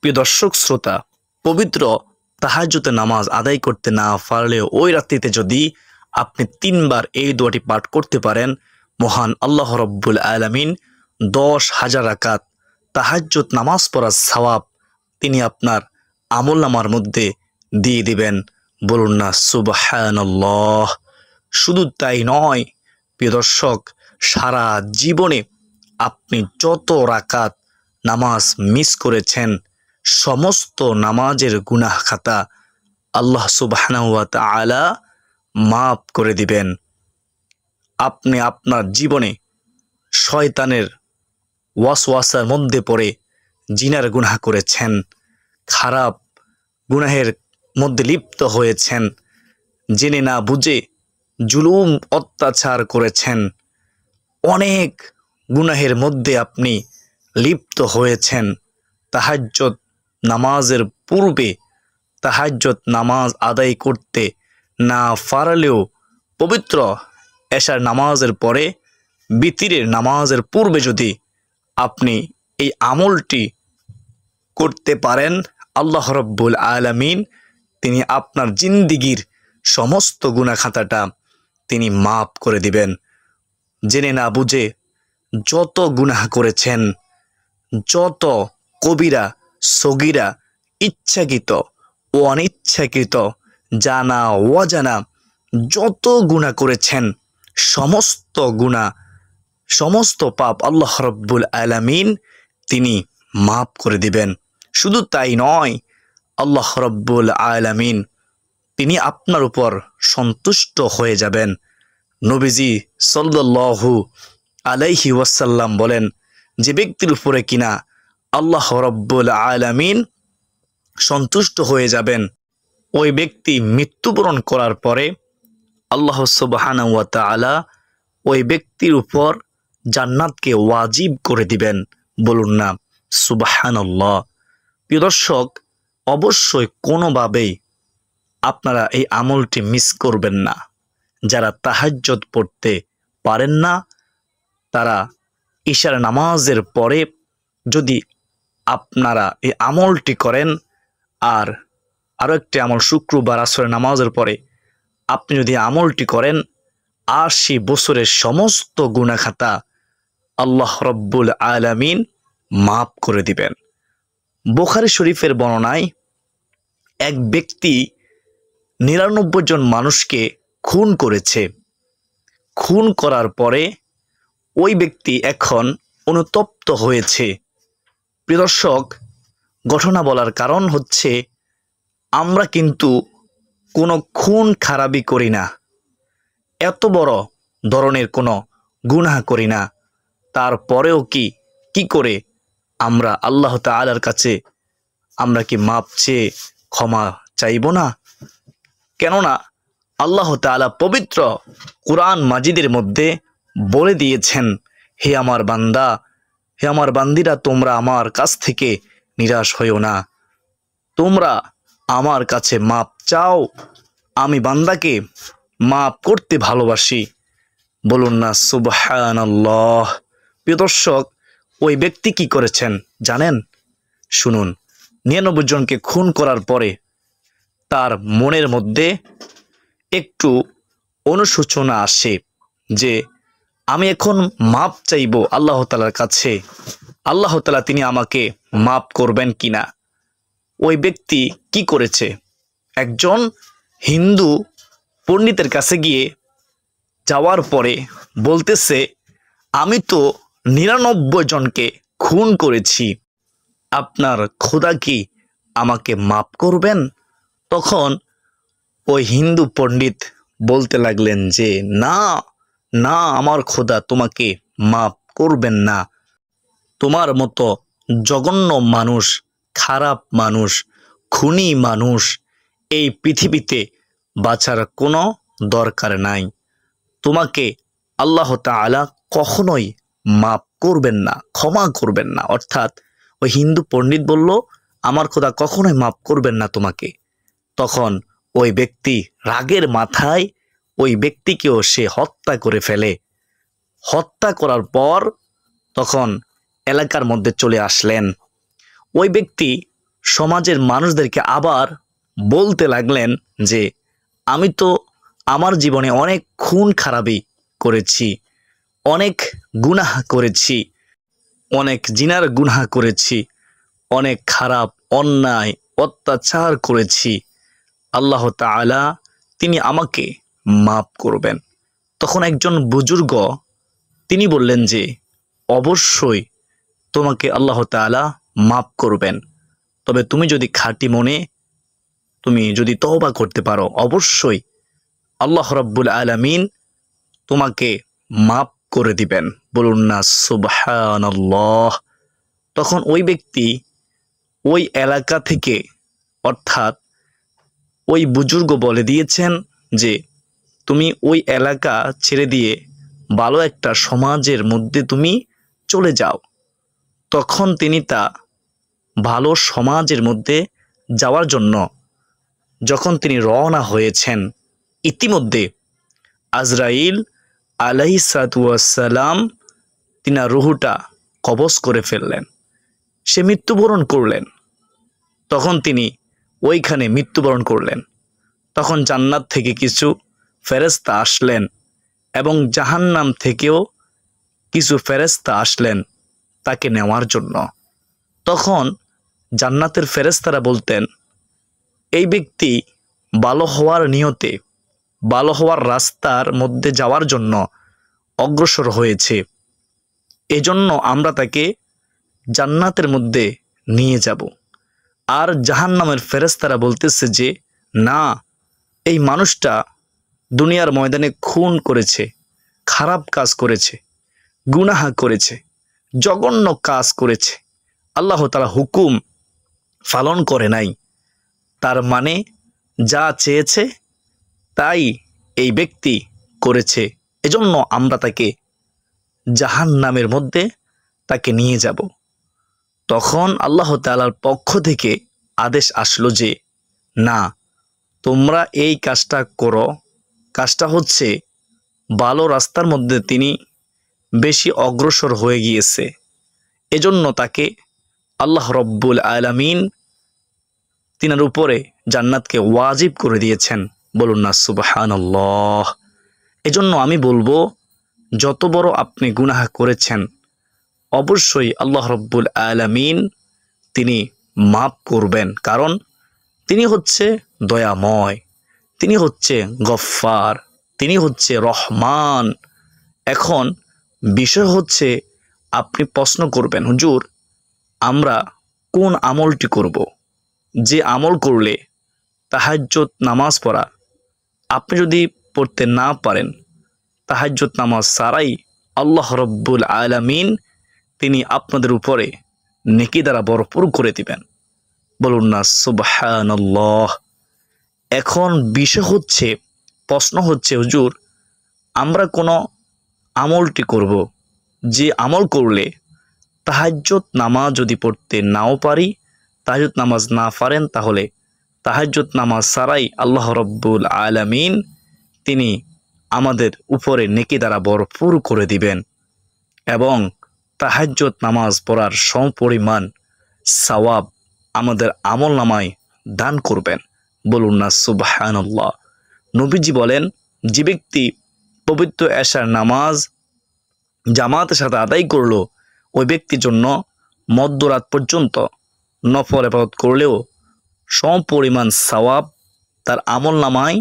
প্রিয় দর্শক শ্রোতা, পবিত্র তাহাজ্জুদের নামাজ আদায় করতে না পারলেও ওই রাত্রিতে যদি আপনি 3 বার এই দোয়াটি পাঠ করতে পারেন, মহান আল্লাহ রব্বুল আলামিন 10,000 রাকাত তাহাজ্জুদ নামাজ পড়ার সওয়াব তিনি আপনার আমলনামার মধ্যে দিয়ে দিবেন। বলুন না সুবহানাল্লাহ। শুধু তাই নয় প্রিয় দর্শক, সারা জীবনে আপনি যত রাকাত নামাজ মিস করেছেন সমস্ত নামাজের গুনাহ খাতা আল্লাহ সুবহানাহু ওয়া তাআলা মাফ করে দিবেন। আপনি আপনার জীবনে শয়তানের ওয়াসওয়াসার মধ্যে পড়ে জিনার গুনাহ করেছেন, খারাপ গুনাহের মধ্যে লিপ্ত হয়েছেন, জেনে না বুঝে জুলুম অত্যাচার করেছেন, অনেক গুনাহের মধ্যে আপনি লিপ্ত হয়েছেন। তাহাজ্জুদ নামাজের পূর্বে তাহাজ্জুদ নামাজ আদায় করতে না পারলেও পবিত্র এশার নামাজের পরে বিতিরের নামাজের পূর্বে যদি আপনি এই আমলটি করতে পারেন, আল্লাহ রব্বুল আলামিন তিনি আপনার জিন্দিগির সমস্ত গুনাহ খাতাটা তিনি মাফ করে দিবেন। জেনে না বুঝে যত গুনাহ করেছেন, যত কবিরা সগীরা ইচ্ছাকৃত ও অনিচ্ছাকৃত জানা অজানা যত গুনাহ করেছেন সমস্ত গুনাহ সমস্ত পাপ আল্লাহ রব্বুল আলামিন তিনি মাফ করে দিবেন। শুধু তাই নয়, আল্লাহ রব্বুল আলামিন তিনি আপনার উপর সন্তুষ্ট হয়ে যাবেন। নবীজি সাল্লাল্লাহু আলাইহি ওয়াসাল্লাম বলেন, যে ব্যক্তির উপরে কিনা আল্লাহ রব্বুল আলামিন সন্তুষ্ট হয়ে যাবেন, ওই ব্যক্তি মৃত্যুবরণ করার পরে আল্লাহ সুবহানাহু ওয়া তাআলা ওই ব্যক্তির উপর জান্নাতকে ওয়াজিব করে দিবেন। বলুন না সুবহানাল্লাহ। প্রিয় দর্শক, অবশ্যই কোনোভাবেই আপনারা এই আমলটি মিস করবেন না। যারা তাহাজ্জুদ পড়তে পারেন না তারা ইশার নামাজের পরে যদি আপনারা এই আমলটি করেন, আর আরও একটি আমল শুক্রবার আসরের নামাজের পরে আপনি যদি আমলটি করেন, 80 বছরের সমস্ত গুনাহ খাতা আল্লাহ রব্বুল আলামিন মাফ করে দিবেন। বুখারী শরীফের বর্ণনায় এক ব্যক্তি 99 জন মানুষকে খুন করেছে। খুন করার পরে ওই ব্যক্তি এখন অনুতপ্ত হয়েছে। প্রিয় দর্শক, ঘটনা বলার কারণ হচ্ছে আমরা কিন্তু কোনো খুন খারাপি করি না, এত বড় ধরনের কোনো গুনাহ করি না, তারপরেও কি করে আমরা আল্লাহ তাআলার কাছে আমরা কি মাপ চেয়ে ক্ষমা চাইব না? কেননা আল্লাহ তাআলা পবিত্র কুরআন মাজিদের মধ্যে বলে দিয়েছেন, হে আমার বান্দা, হে আমার বান্দিরা, তোমরা আমার কাছ থেকে নিরাশ হইও না, তোমরা আমার কাছে মাপ চাও, আমি বান্দাকে মাপ করতে ভালোবাসি। বলুন না সুবহানাল্লাহ। প্রিয় দর্শক, ওই ব্যক্তি কি করেছেন জানেন? শুনুন। 99 জনকে খুন করার পরে তার মনের মধ্যে একটু অনুশোচনা আসে যে আমি এখন মাপ চাইব আল্লাহ তাআলার কাছে, আল্লাহ তাআলা তিনি আমাকে মাপ করবেন কিনা। ওই ব্যক্তি কি করেছে? একজন হিন্দু পণ্ডিতের কাছে গিয়ে যাওয়ার পরে বলতেছে, আমি তো 99 জনকে খুন করেছি, আপনার খোদা কি আমাকে মাপ করবেন? তখন ওই হিন্দু পণ্ডিত বলতে লাগলেন যে না না, আমার খোদা তোমাকে মাপ করবেন না। তোমার মতো জঘন্য মানুষ, খারাপ মানুষ, খুনি মানুষ এই পৃথিবীতে বাঁচার কোনো দরকার নাই। তোমাকে আল্লাহ তাআলা কখনোই মাপ করবেন না, ক্ষমা করবেন না। অর্থাৎ ওই হিন্দু পণ্ডিত বলল, আমার খোদা কখনোই মাপ করবেন না তোমাকে। তখন ওই ব্যক্তি রাগের মাথায় ওই ব্যক্তিকেও সে হত্যা করে ফেলে। হত্যা করার পর তখন এলাকার মধ্যে চলে আসলেন। ওই ব্যক্তি সমাজের মানুষদেরকে আবার বলতে লাগলেন যে আমি তো আমার জীবনে অনেক খুন খারাপি করেছি, অনেক গুনাহ করেছি, অনেক জিনার গুনাহ করেছি, অনেক খারাপ অন্যায় অত্যাচার করেছি। আল্লাহ তাআলা তিনি আমাকে মাফ করবেন। তখন একজন বুজুর্গ তিনি বললেন যে অবশ্যই তোমাকে আল্লাহ তাআলা মাফ করবেন, তবে তুমি যদি খাঁটি মনে তুমি যদি তওবা করতে পারো অবশ্যই আল্লাহ রাব্বুল আলামিন তোমাকে মাফ করে দিবেন। বলুন না সুবহানাল্লাহ। তখন ওই ব্যক্তি ওই এলাকা থেকে, অর্থাৎ ওই বুজুর্গ বলে দিয়েছেন যে তুমি ওই এলাকা ছেড়ে দিয়ে ভালো একটা সমাজের মধ্যে তুমি চলে যাও। তখন তিনি তা ভালো সমাজের মধ্যে যাওয়ার জন্য যখন তিনি রওনা হয়েছেন, ইতিমধ্যে আজরাইল আলাইহিসসালাম তিনার রুহুটা কবজ করে ফেললেন, সে মৃত্যুবরণ করলেন। তখন তিনি ওইখানে মৃত্যুবরণ করলেন। তখন জান্নাত থেকে কিছু ফেরেশতা আসলেন এবং জাহান্নাম থেকেও কিছু ফেরেশতা আসলেন তাকে নেওয়ার জন্য। তখন জান্নাতের ফেরেশতারা বলতেন, এই ব্যক্তি ভালো হওয়ার নিয়তে ভালো হওয়ার রাস্তার মধ্যে যাওয়ার জন্য অগ্রসর হয়েছে, এজন্য আমরা তাকে জান্নাতের মধ্যে নিয়ে যাব। আর জাহান্নামের ফেরেশতারা বলতেছে যে না, এই মানুষটা দুনিয়ার ময়দানে খুন করেছে, খারাপ কাজ করেছে, গুনাহ করেছে, জঘন্য কাজ করেছে, আল্লাহ তাআলা হুকুম পালন করে নাই, তার মানে যা চেয়েছে তাই এই ব্যক্তি করেছে, এজন্য আমরা তাকে জাহান্নামের মধ্যে তাকে নিয়ে যাব। তখন আল্লাহ তাআলার পক্ষ থেকে আদেশ আসলো যে না, তোমরা এই কাজটা করো। কাজটা হচ্ছে ভালো রাস্তার মধ্যে তিনি বেশি অগ্রসর হয়ে গিয়েছে, এজন্য তাকে আল্লাহ রব্বুল আলামিন তিনার উপরে জান্নাতকে ওয়াজিব করে দিয়েছেন। বলুন না সুবহানাল্লাহ। এজন্য আমি বলবো, যত বড় আপনি গুনাহ করেছেন অবশ্যই আল্লাহ রব্বুল আলামিন তিনি মাফ করবেন, কারণ তিনি হচ্ছে দয়াময়, তিনি হচ্ছে গফফার, তিনি হচ্ছে রহমান। এখন বিষয় হচ্ছে আপনি প্রশ্ন করবেন, হুজুর আমরা কোন আমলটি করব? যে আমল করলে তাহাজ্জুদ নামাজ পড়া, আপনি যদি পড়তে না পারেন, তাহাজ্জুদ নামাজ ছাড়াই আল্লাহ রব্বুল আলামিন তিনি আপনাদের উপরে নেকি দ্বারা ভরপুর করে দিবেন। বলুন না সুবহানাল্লাহ। এখন বিষয় হচ্ছে, প্রশ্ন হচ্ছে, হুজুর আমরা কোনো আমলটি করব, যে আমল করলে তাহাজ্জুদ নামাজ যদি পড়তে নাও পারি, তাহাজ্জুদ নামাজ না পারেন, তাহলে তাহাজ্জুদ নামাজ ছাড়াই আল্লাহ রব্বুল আলামিন তিনি আমাদের উপরে নেকি দ্বারা ভরপুর করে দিবেন এবং তাহাজ্জুদ নামাজ পড়ার সমপরিমাণ সওয়াব আমাদের আমল নামায় দান করবেন। বলুন না সুবহানাল্লাহ। নবীজি বলেন, যে ব্যক্তি পবিত্র এশার নামাজ জামাতের সাথে আদায় করলো, ওই ব্যক্তির জন্য মধ্যরাত পর্যন্ত নফল ইবাদত করলেও সমপরিমাণ সওয়াব তার আমল নামায়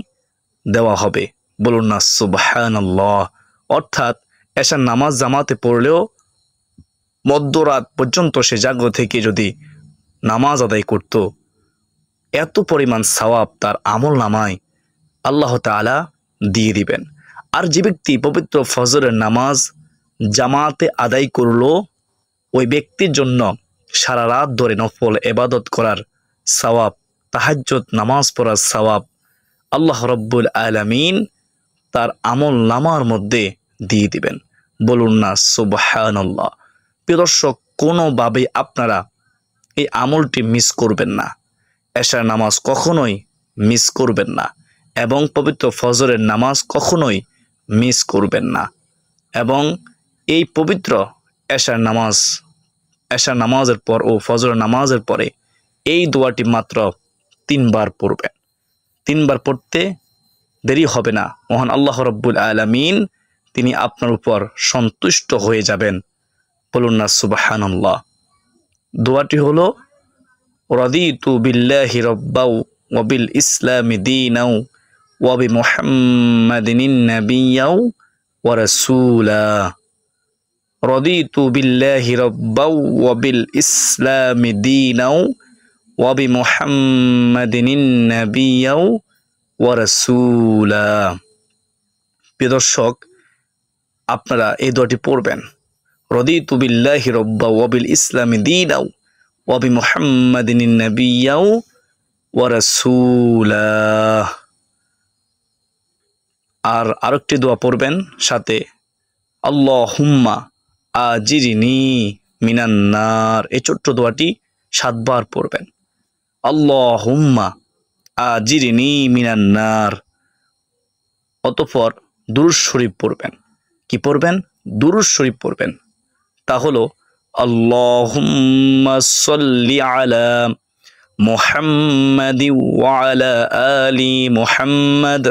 দেওয়া হবে। বলুন না সুবহানাল্লাহ। অর্থাৎ এশার নামাজ জামাতে পড়লেও মধ্যরাত পর্যন্ত সে জাগ্রত থেকে যদি নামাজ আদায় করত, এত পরিমাণ সওয়াব তার আমল নামায় আল্লাহ তাআলা দিয়ে দিবেন। আর যে ব্যক্তি পবিত্র ফজরের নামাজ জামাতে আদায় করলো, ওই ব্যক্তির জন্য সারা রাত ধরে নফল ইবাদত করার সওয়াব, তাহাজ্জুদ নামাজ পড়ার সওয়াব আল্লাহ রব্বুল আলামিন তার আমল নামার মধ্যে দিয়ে দিবেন। বলুন না সুবহানাল্লাহ। প্রিয় দর্শক, কোনোভাবেই আপনারা এই আমলটি মিস করবেন না। এশার নামাজ কখনোই মিস করবেন না এবং পবিত্র ফজরের নামাজ কখনোই মিস করবেন না। এবং এই পবিত্র এশার নামাজের পর ও ফজরের নামাজের পরে এই দোয়াটি মাত্র 3 বার পড়বেন। 3 বার পড়তে দেরি হবে না, মহান আল্লাহ রাব্বুল আলামিন তিনি আপনার উপর সন্তুষ্ট হয়ে যাবেন। বলুন না সুবহানাল্লাহ। দোয়াটি হলো রাদিতু বিল্লাহি রাব্বাও ওয়া বিল ইসলামি দীনাও ওয়া বিমুহাম্মাদিন নাবিয়্যাও ওয়া রাসূলা। রাদিতু বিল্লাহি রাব্বাও ওয়া বিল ইসলামি দীনাও ওয়া বিমুহাম্মাদিন নাবিয়্যাও ওয়া রাসূলা। প্রিয় দর্শক, আপনারা এই দোয়াটি পড়বেন, রাদিতু বিল্লাহি রাব্বাও ওয়া বিল ইসলামি দীনাও ওয়া বিমুহাম্মাদিন নাবিয়্যাও ওয়া রাসূলা। আর আরেকটি দোয়া পড়বেন সাথে, আল্লাহুম্মা আজিরনি মিনান নার। এই ছোট্ট দোয়াটি 7 বার পড়বেন, আল্লাহুম্মা আজিরনি মিনান নার। অতঃপর দুরূদ শরীফ পড়বেন। কি পড়বেন? দুরূদ শরীফ পড়বেন। তা হলো আল্লাহুম্মা সাল্লি আলা মুহাম্মাদি ওয়া আলা আলি মুহাম্মাদ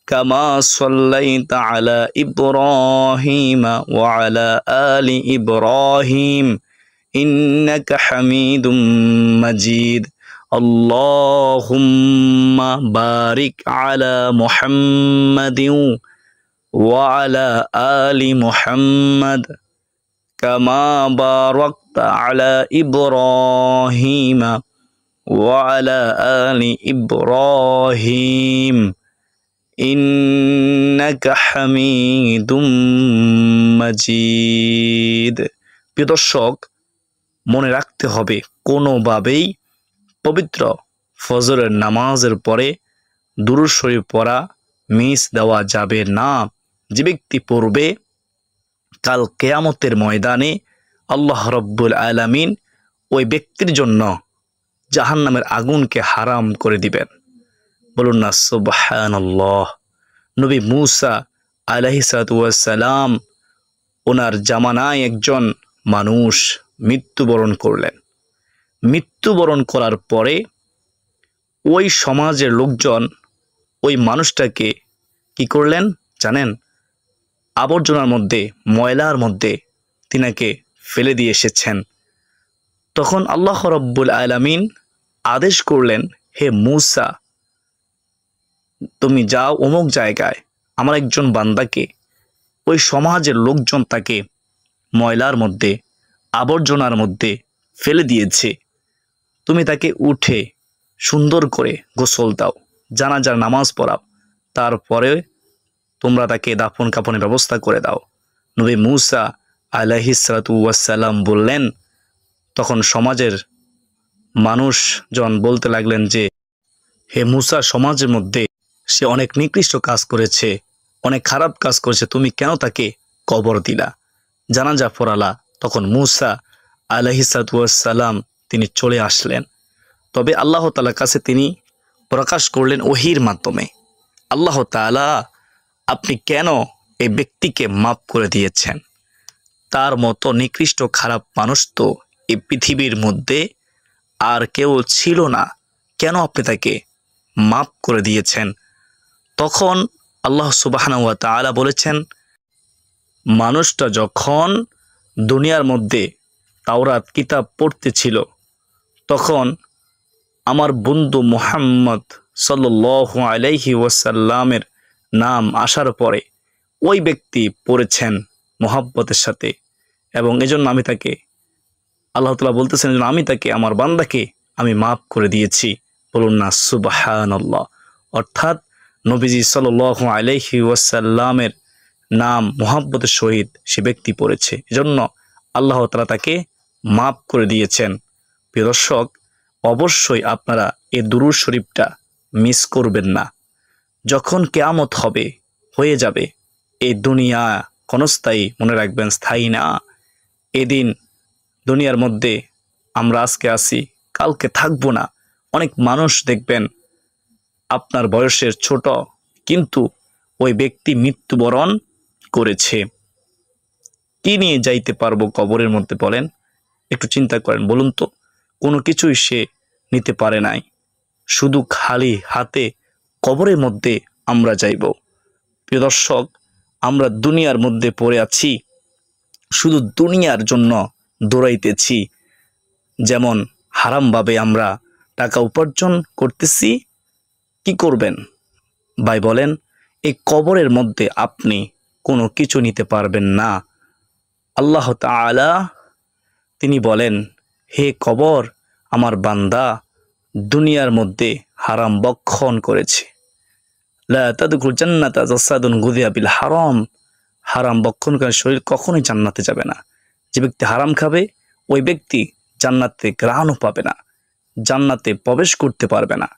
কামা সাল্লাইতা আলা ইব্রাহিম ওয়া আলা আলি ইব্রাহিম ইন্নাকা হামিদুম মাজিদ। আল্লাহুম্মা বারিক আলা মুহাম্মাদিন ওয়া আলা আলি মুহাম্মাদ কামা বারাকতা আলা ইব্রাহিম ওয়া আলা আলি ইব্রাহিম ইন্নাকা হামিদুম মাজিদ। প্রিয় দর্শক, মনে রাখতে হবে কোনোভাবেই পবিত্র ফজরের নামাজের পরে দুরূদ শরীফ পড়া মিস দেওয়া যাবে না। যে ব্যক্তি পড়বে, কাল কিয়ামতের ময়দানে আল্লাহ রাব্বুল আলামিন ওই ব্যক্তির জন্য জাহান্নামের আগুনকে হারাম করে দিবেন। বলুন না সুবহানাল্লাহ। নবী মূসা আলাইহিস সালাতু ওয়াস সালাম, ওনার জামানায় একজন মানুষ মৃত্যুবরণ করলেন। মৃত্যুবরণ করার পরে ওই সমাজের লোকজন ওই মানুষটাকে কি করলেন জানেন? আবর্জনার মধ্যে, ময়লার মধ্যে তিনাকে ফেলে দিয়ে এসেছেন। তখন আল্লাহ রাব্বুল আলামিন আদেশ করলেন, হে মূসা, তুমি যাও অমুক জায়গায়, আমার একজন বান্দাকে ওই সমাজের লোকজন তাকে ময়লার মধ্যে, আবর্জনার মধ্যে ফেলে দিয়েছে, তুমি তাকে উঠে সুন্দর করে গোসল দাও, জানাজার নামাজ পড়াও, তারপরে তোমরা তাকে দাফন কাফনের ব্যবস্থা করে দাও। নবী মূসা আলাইহিস সালাতু ওয়াস সালাম বললেন, তখন সমাজের মানুষজন বলতে লাগলেন যে, হে মূসা, সমাজের মধ্যে সে অনেক নিকৃষ্ট কাজ করেছে, অনেক খারাপ কাজ করেছে, তুমি কেন তাকে কবর দিলা, জানাজা পড়ালা? তখন মূসা আলাইহিস সালাতু ওয়াস সালাম তিনি চলে আসলেন। তবে আল্লাহ তাআলার কাছে তিনি প্রকাশ করলেন ওহির মাধ্যমে, আল্লাহ তাআলা আপনি কেন এই ব্যক্তিকে মাফ করে দিয়েছেন? তার মতো নিকৃষ্ট খারাপ মানুষ তো এই পৃথিবীর মধ্যে আর কেউ ছিল না, কেন আপনি তাকে মাফ করে দিয়েছেন? তখন আল্লাহ সুবহানাহু ওয়া তাআলা বলেছেন, মানুষটা যখন দুনিয়ার মধ্যে তাওরাত কিতাব পড়তেছিল, তখন আমার বন্ধু মুহাম্মদ সাল্লাল্লাহু আলাইহি ওয়াসাল্লামের নাম আসার পরে ওই ব্যক্তি পড়েছেন মোহাব্বতের সাথে, এবং এজন্য আমি তাকে, আল্লাহ তাআলা বলতেছেন, আমি তাকে, আমার বান্দাকে আমি মাফ করে দিয়েছি। বলুন না সুবহানাল্লাহ। অর্থাৎ নবীজি সাল্লাল্লাহু আলাইহি ওয়াসাল্লামের নাম মোহাব্বতের সহিত সে ব্যক্তি পড়েছে, এজন্য আল্লাহ তাআলা তাকে মাফ করে দিয়েছেন। প্রিয় দর্শক, অবশ্যই আপনারা এই দুরূদ শরীফটা মিস করবেন না। যখন কিয়ামত হবে, হয়ে যাবে, এই দুনিয়া ক্ষণস্থায়ী, মনে রাখবেন স্থায়ী না। এদিন দুনিয়ার মধ্যে আমরা আজকে আছি, কালকে থাকবো না। অনেক মানুষ দেখবেন আপনার বয়সের ছোট, কিন্তু ওই ব্যক্তি মৃত্যুবরণ করেছে। কি নিয়ে যাইতে পারবো কবরের মধ্যে বলেন? একটু চিন্তা করেন, বলুন তো। কোনো কিছুই সে নিতে পারে নাই। শুধু খালি হাতে কবরের মধ্যে আমরা যাইব। প্রিয় দর্শক, আমরা দুনিয়ার মধ্যে পড়ে আছি, শুধু দুনিয়ার জন্য দৌড়াইতেছি। যেমন হারামভাবে আমরা টাকা উপার্জন করতেছি। কি করবেন ভাই বলেন? এই কবরের মধ্যে আপনি কোনো কিছু নিতে পারবেন না। আল্লাহ তাআলা তিনি বলেন, হে কবর, আমার বান্দা দুনিয়ার মধ্যে হারাম ভক্ষণ করেছে। লা তাদখুল জান্নাতা জাসাদুন গুযিয়া বিল হারাম। হারাম ভক্ষণকারী শরীর কখনোই জান্নাতে যাবে না। যে ব্যক্তি হারাম খাবে ওই ব্যক্তি জান্নাতে ঘ্রাণও পাবে না, জান্নাতে প্রবেশ করতে পারবে না।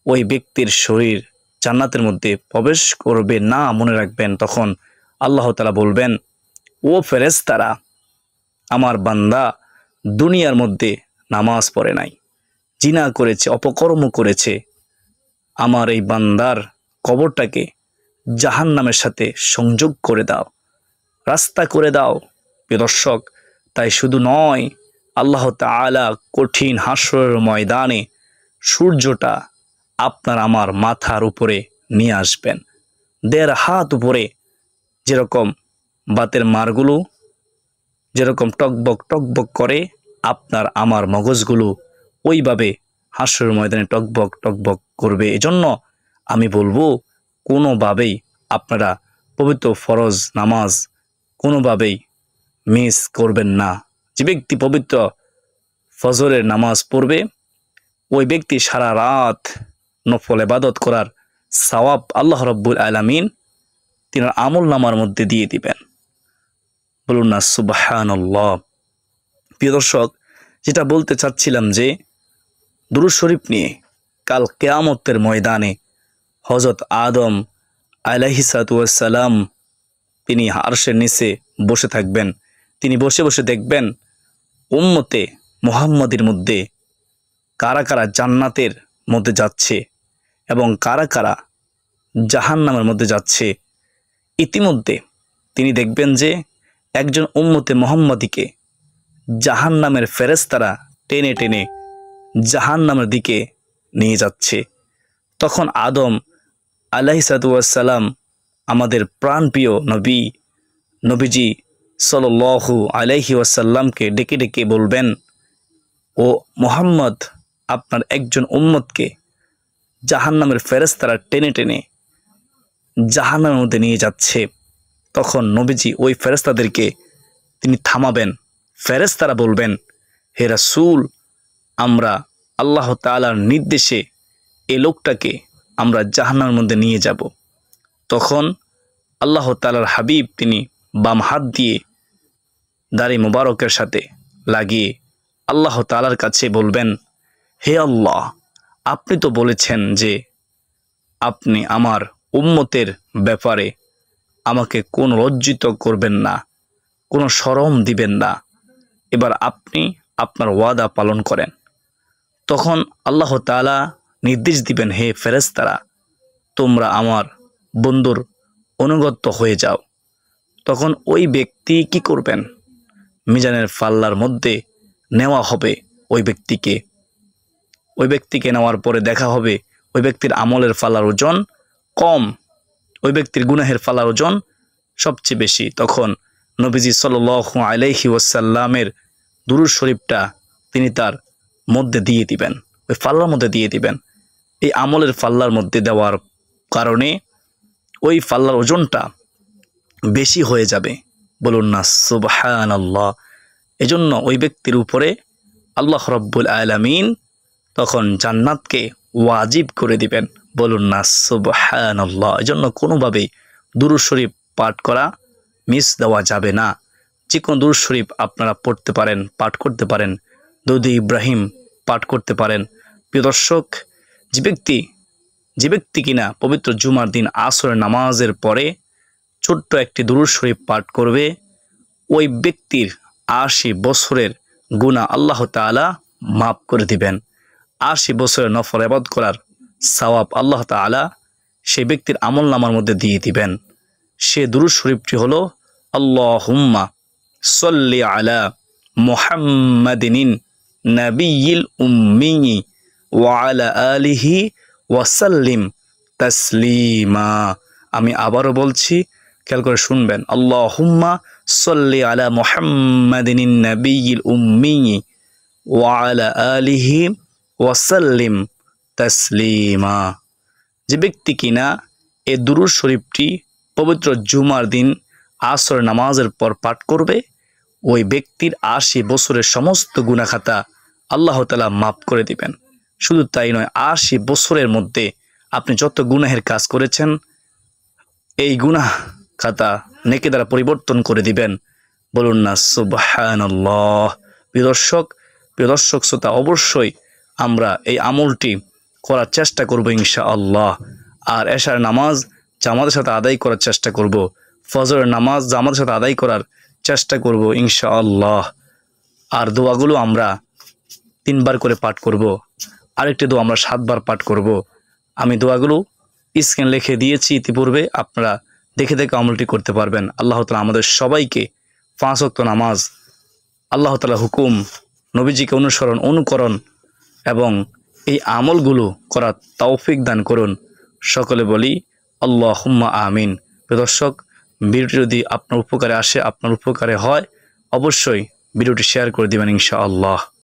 ওই ব্যক্তির শরীর জান্নাতের মধ্যে প্রবেশ করবে না। মনে রাখবেন, তখন আল্লাহ তাআলা বলবেন, ও ফেরেশতারা, আমার বান্দা দুনিয়ার মধ্যে নামাজ পড়ে নাই, জিনা করেছে, অপকর্ম করেছে। আমার এই বান্দার কবরটাকে জাহান্নামের সাথে সংযোগ করে দাও, রাস্তা করে দাও। প্রিয় দর্শক, তাই শুধু নয়, আল্লাহ তাআলা কঠিন হাসরের ময়দানে সূর্যটা আপনার আমার মাথার উপরে নিয়ে আসবেন। 1.5 হাত উপরে, যেরকম বাতের মারগুলো যেরকম টকবক টকবক করে, আপনার আমার মগজগুলো ওইভাবে হাসরের ময়দানে টকবক টকবক করবে। এজন্য আমি বলবো, কোনোভাবেই আপনারা পবিত্র ফরজ নামাজ কোনোভাবেই মিস করবেন না। যে ব্যক্তি পবিত্র ফজরের নামাজ পড়বে, ওই ব্যক্তি সারা রাত নফল ইবাদত করার সওয়াব আল্লাহ রাব্বুল আলামিন তিনার আমল নামার মধ্যে দিয়ে দিবেন। বলুন না সুবহানাল্লাহ। প্রিয় দর্শক, যেটা বলতে চাচ্ছিলাম যে দুরূদ শরীফ নিয়ে কাল কিয়ামতের ময়দানে হযরত আদম আলাইহিস সালাতু ওয়াস সালাম তিনি আরশের নিচে বসে থাকবেন। তিনি বসে বসে দেখবেন উম্মতে মুহাম্মাদের মধ্যে কারা কারা জান্নাতের মধ্যে যাচ্ছে এবং কারা কারা জাহান্নামের মধ্যে যাচ্ছে। ইতিমধ্যে তিনি দেখবেন যে একজন উম্মতে মুহাম্মাদিকে জাহান্নামের ফেরেশতারা টেনে টেনে জাহান্নামের দিকে নিয়ে যাচ্ছে। তখন আদম আলাইহিস সালাতু ওয়াস সালাম, আমাদের প্রাণপ্রিয় নবীজি সাল্লাল্লাহু আলাইহি ওয়াসাল্লামকে ডেকে ডেকে বলবেন, ও মুহাম্মদ, আপনার একজন উম্মতকে জাহান্নামের ফেরেশতারা টেনে টেনে জাহান্নামের মধ্যে নিয়ে যাচ্ছে। তখন নবীজি ওই ফেরেশতাদেরকে তিনি থামাবেন। ফেরেশতারা বলবেন, হে রাসূল, আমরা আল্লাহ তাআলার নির্দেশে এই লোকটাকে আমরা জাহান্নামের মধ্যে নিয়ে যাব। তখন আল্লাহ তাআলার হাবিব তিনি বাম হাত দিয়ে দাড়ি মোবারকের সাথে লাগিয়ে আল্লাহ তাআলার কাছে বলবেন, হে আল্লাহ, আপনি তো বলেছেন যে আপনি আমার উম্মতের ব্যাপারে আমাকে কোনো লজ্জিত করবেন না, কোনো শরম দিবেন না। এবার আপনি আপনার ওয়াদা পালন করেন। তখন আল্লাহ তাআলা নির্দেশ দিবেন, হে ফেরেশতারা, তোমরা আমার বন্ধুর অনুগত হয়ে যাও। তখন ওই ব্যক্তি কি করবেন? মিজানের পাল্লার মধ্যে নেওয়া হবে ওই ব্যক্তিকে নেওয়ার পরে দেখা হবে ওই ব্যক্তির আমলের পাল্লার ওজন কম, ওই ব্যক্তির গুনাহের পাল্লার ওজন সবচেয়ে বেশি। তখন নবীজি সাল্লাল্লাহু আলাইহি ওয়াসাল্লামের দুরূদ শরীফটা তিনি তার মধ্যে দিয়ে দিবেন, ওই পাল্লার মধ্যে দিয়ে দিবেন। এই আমলের পাল্লার মধ্যে দেওয়ার কারণে ওই পাল্লার ওজনটা বেশি হয়ে যাবে। বলুন না সুবহানাল্লাহ। এজন্য ওই ব্যক্তির উপরে আল্লাহ রাব্বুল আলামিন তখন জান্নাতকে ওয়াজিব করে দিবেন। বলুন না সুবহানাল্লাহ। এজন্য কোনোভাবেই দুরূদ শরীফ পাঠ করা মিস দেওয়া যাবে না। যে কোনো দুরূদ শরীফ আপনারা পড়তে পারেন, পাঠ করতে পারেন, দরুদ ইব্রাহিম পাঠ করতে পারেন। প্রিয় দর্শক, যে ব্যক্তি কিনা পবিত্র জুমার দিন আসরের নামাজের পরে ছোট্ট একটি দুরূদ শরীফ পাঠ করবে, ওই ব্যক্তির ৮০ বছরের গুনাহ আল্লাহ তাআলা মাফ করে দিবেন। ৮০ বছরের নফল ইবাদত করার সওয়াব আল্লাহ তাআলা সেই ব্যক্তির আমলনামার মধ্যে দিয়ে দিবেন। সে দুরূদ শরীফটি হলো, আল্লাহুম্মা সাল্লি আলা মুহাম্মাদিন নাবিয়্যিল উম্মি ওয়ালা আলিহি ওয়াসাল্লিম তাসলিমা। আমি আবারও বলছি, খেয়াল করে শুনবেন। আল্লাহুম্মা সাল্লি আলা মুহাম্মাদিন নাবিয়্যিল উম্মি ওয়ালা আলিহি ওয়াসাল্লিম তাসলিমা। যে ব্যক্তি কিনা এই দুরূদ শরীফটি পবিত্র জুমার দিন আসর নামাজের পর পাঠ করবে, ওই ব্যক্তির ৮০ বছরের সমস্ত গুনাহ খাতা আল্লাহ তাআলা মাফ করে দিবেন। শুধু তাই নয়, ৮০ বছরের মধ্যে আপনি যত গুনাহের কাজ করেছেন এই গুনাহ খাতা নেকি দ্বারা পরিবর্তন করে দিবেন। বলুন না সুবহানাল্লাহ। প্রিয় দর্শক শ্রোতা, অবশ্যই আমরা এই আমলটি করার চেষ্টা করব ইনশাআল্লাহ। আর এশার নামাজ জামাতের সাথে আদায় করার চেষ্টা করব, ফজরের নামাজ জামাতের সাথে আদায় করার চেষ্টা করব ইনশাআল্লাহ। আর দোয়াগুলো আমরা 3 বার করে পাঠ করব, আরেকটি দোয়া আমরা 7 বার পাঠ করব। আমি দোয়াগুলো স্ক্রিনে লিখে দিয়েছি ইতিপূর্বে, আপনারা দেখে দেখে আমলটি করতে পারবেন। আল্লাহ তাআলা আমাদের সবাইকে 5 ওয়াক্ত নামাজ, আল্লাহ তাআলা হুকুম, নবীজিকে অনুকরণ এবং এই আমলগুলো করার তৌফিক দান করুন। সকলে বলি আল্লাহুম্মা আমিন। প্রিয় দর্শক, ভিডিওটি যদি আপনার উপকারে আসে, আপনার উপকারে হয়, অবশ্যই ভিডিওটি শেয়ার করে দিবেন ইনশাআল্লাহ।